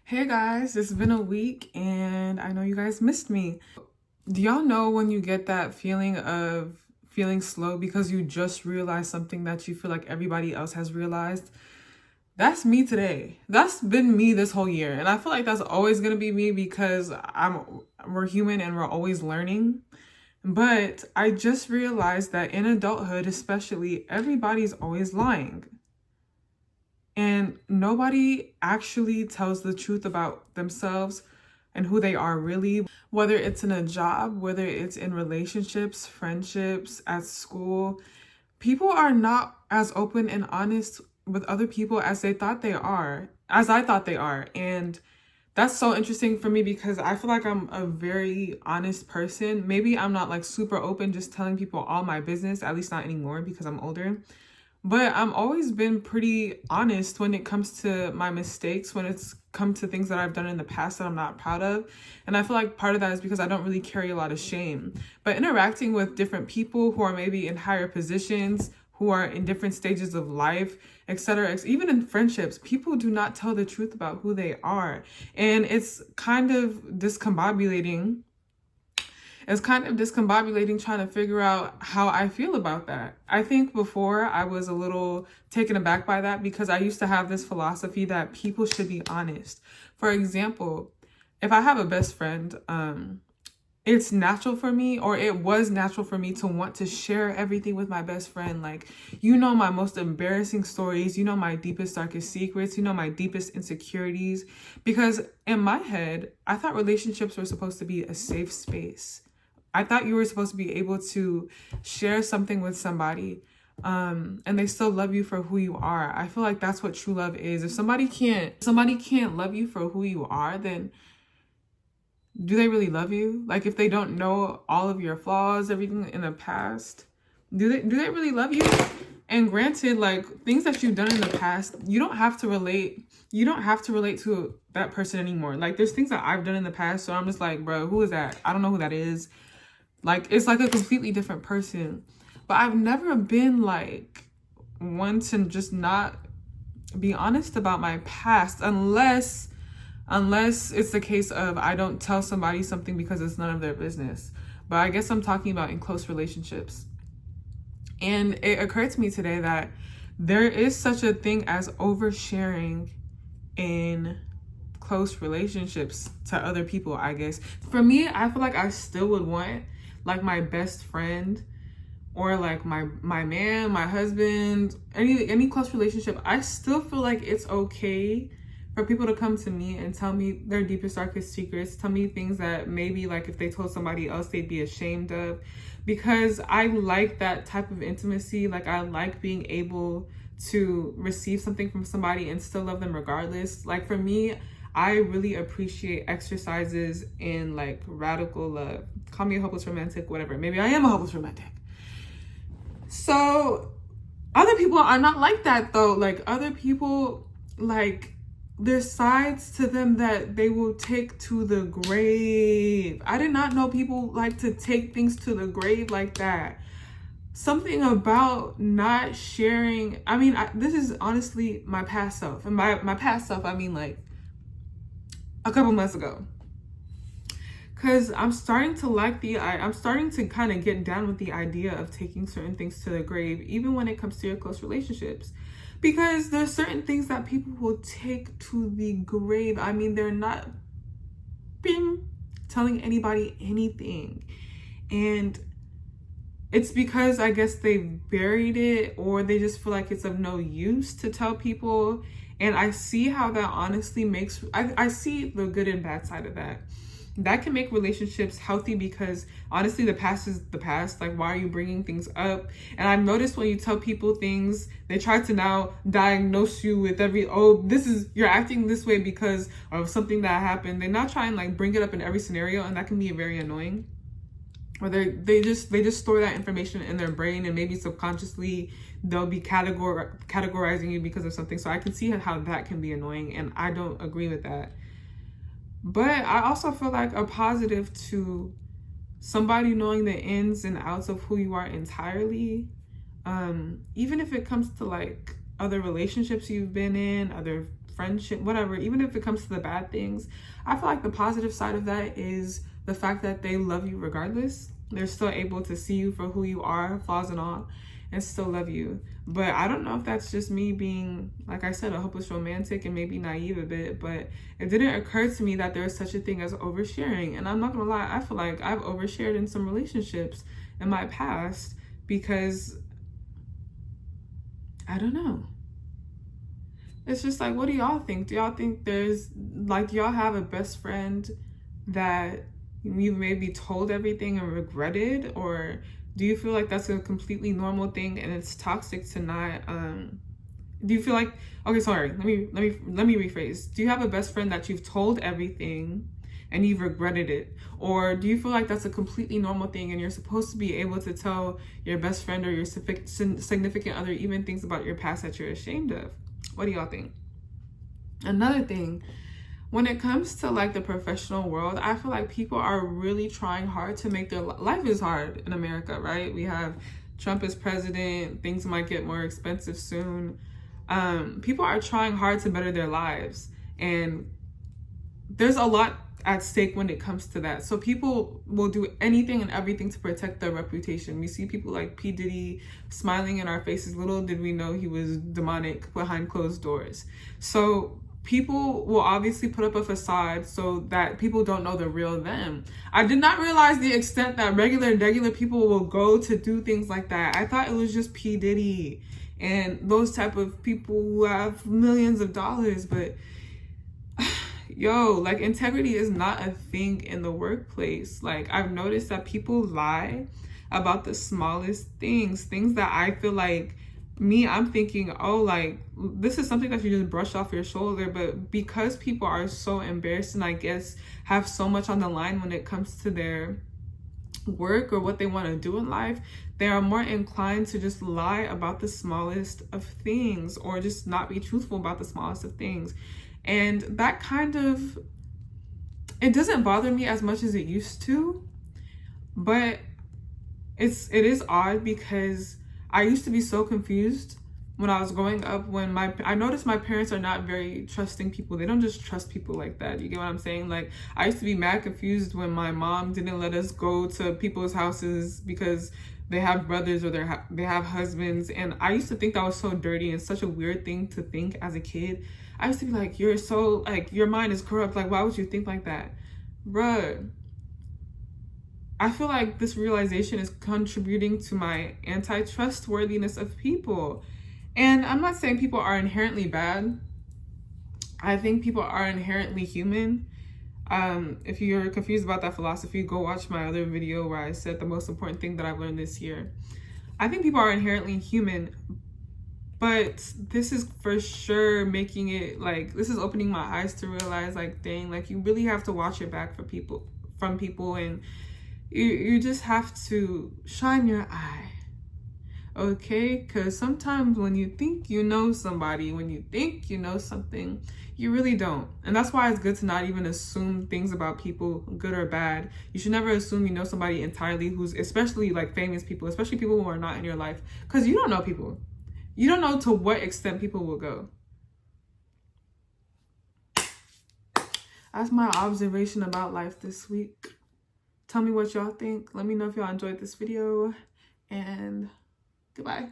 Hey guys, it's been a week and I know you guys missed me. Do y'all know when you get that feeling of feeling slow because you just realized something that you feel like everybody else has realized? That's me today. That's been me this whole year. And I feel like that's always going to be me because we're human and we're always learning. But I just realized that in adulthood, especially, everybody's always lying. And nobody actually tells the truth about themselves and who they are really, whether it's in a job, whether it's in relationships, friendships, at school. People are not as open and honest with other people as they thought they are, as I thought they are. And that's so interesting for me because I feel like I'm a very honest person. Maybe I'm not like super open, just telling people all my business, at least not anymore because I'm older. But I've always been pretty honest when it comes to my mistakes, when it's come to things that I've done in the past that I'm not proud of. And I feel like part of that is because I don't really carry a lot of shame. But interacting with different people who are maybe in higher positions, who are in different stages of life, etc., even in friendships, people do not tell the truth about who they are. And it's kind of discombobulating trying to figure out how I feel about that. I think before I was a little taken aback by that because I used to have this philosophy that people should be honest. For example, if I have a best friend, it's natural for me, or it was natural for me to want to share everything with my best friend. Like, my most embarrassing stories, my deepest, darkest secrets, my deepest insecurities. Because in my head, I thought relationships were supposed to be a safe space. I thought you were supposed to be able to share something with somebody and they still love you for who you are. I feel like that's what true love is. If somebody can't love you for who you are, then do they really love you? Like, if they don't know all of your flaws, everything in the past, do they really love you? And granted, like, things that you've done in the past, you don't have to relate to that person anymore. Like, there's things that I've done in the past, so I'm just like, bro, who is that? I don't know who that is. Like, it's like a completely different person. But I've never been like one to just not be honest about my past unless it's the case of I don't tell somebody something because it's none of their business. But I guess I'm talking about in close relationships. And it occurred to me today that there is such a thing as oversharing in close relationships to other people, I guess. For me, I feel like I still would want like my best friend or like my man, my husband, any close relationship. I still feel like it's okay for people to come to me and tell me their deepest, darkest secrets, tell me things that maybe like if they told somebody else they'd be ashamed of, because I like that type of intimacy. Like, I like being able to receive something from somebody and still love them regardless. Like, for me, I really appreciate exercises in like radical love. Call me a hopeless romantic, whatever. Maybe I am a hopeless romantic. So other people are not like that though. Like, other people, like, there's sides to them that they will take to the grave. I did not know people like to take things to the grave like that. Something about not sharing. I mean, this is honestly my past self. And my past self, I mean like a couple months ago. Because I'm starting to kind of get down with the idea of taking certain things to the grave, even when it comes to your close relationships. Because there's certain things that people will take to the grave. I mean, they're not telling anybody anything. And it's because I guess they buried it, or they just feel like it's of no use to tell people. And I see how that honestly makes, I see the good and bad side of that. That can make relationships healthy because honestly, the past is the past. Like, why are you bringing things up? And I've noticed when you tell people things, they try to now diagnose you with you're acting this way because of something that happened. They now try and like bring it up in every scenario, and that can be very annoying. Or they just store that information in their brain, and maybe subconsciously they'll be categorizing you because of something. So I can see how that can be annoying, and I don't agree with that. But I also feel like a positive to somebody knowing the ins and outs of who you are entirely, even if it comes to like other relationships you've been in, other friendship, whatever, even if it comes to the bad things, I feel like the positive side of that is the fact that they love you regardless. They're still able to see you for who you are, flaws and all, and still love you. But I don't know if that's just me being, like I said, a hopeless romantic and maybe naive a bit, but it didn't occur to me that there is such a thing as oversharing. And I'm not gonna lie, I feel like I've overshared in some relationships in my past because I don't know. It's just like, what do y'all think? Do y'all think there's, like, do y'all have a best friend that you maybe told everything and regretted? Or do you feel like that's a completely normal thing and it's toxic to not, do you feel like, okay, sorry, let me rephrase. Do you have a best friend that you've told everything and you've regretted it? Or do you feel like that's a completely normal thing and you're supposed to be able to tell your best friend or your significant other even things about your past that you're ashamed of? What do y'all think? Another thing, when it comes to like the professional world, I feel like people are really trying hard to make their life is hard in America, right? We have Trump as president, things might get more expensive soon. People are trying hard to better their lives, and there's a lot at stake when it comes to that. So people will do anything and everything to protect their reputation. We see people like P. Diddy smiling in our faces. Little did we know he was demonic behind closed doors. So people will obviously put up a facade so that people don't know the real them. I did not realize the extent that regular people will go to do things like that. I thought it was just P. Diddy and those type of people who have millions of dollars, but yo, like, integrity is not a thing in the workplace. Like, I've noticed that people lie about the smallest things that I feel like I'm thinking, oh, like, this is something that you just brush off your shoulder. But because people are so embarrassed and I guess have so much on the line when it comes to their work or what they want to do in life, they are more inclined to just lie about the smallest of things or just not be truthful about the smallest of things. And that kind of, it doesn't bother me as much as it used to, but it is odd because I used to be so confused when I was growing up when I noticed my parents are not very trusting people. They don't just trust people like that. You get what I'm saying? Like, I used to be mad confused when my mom didn't let us go to people's houses because they have brothers or they have husbands. And I used to think that was so dirty and such a weird thing to think as a kid. I used to be like, you're so, like, your mind is corrupt. Like, why would you think like that? Bruh, I feel like this realization is contributing to my anti-trustworthiness of people. And I'm not saying people are inherently bad. I think people are inherently human. If you're confused about that philosophy, go watch my other video where I said the most important thing that I've learned this year. I think people are inherently human, but this is for sure making it, like, this is opening my eyes to realize, like, dang, like, you really have to watch your back from people, and you just have to shine your eye, okay? Because sometimes when you think you know somebody, when you think you know something, you really don't. And that's why it's good to not even assume things about people, good or bad. You should never assume you know somebody entirely, who's, especially like famous people, especially people who are not in your life, because you don't know people. You don't know to what extent people will go. That's my observation about life this week. Tell me what y'all think. Let me know if y'all enjoyed this video, and goodbye.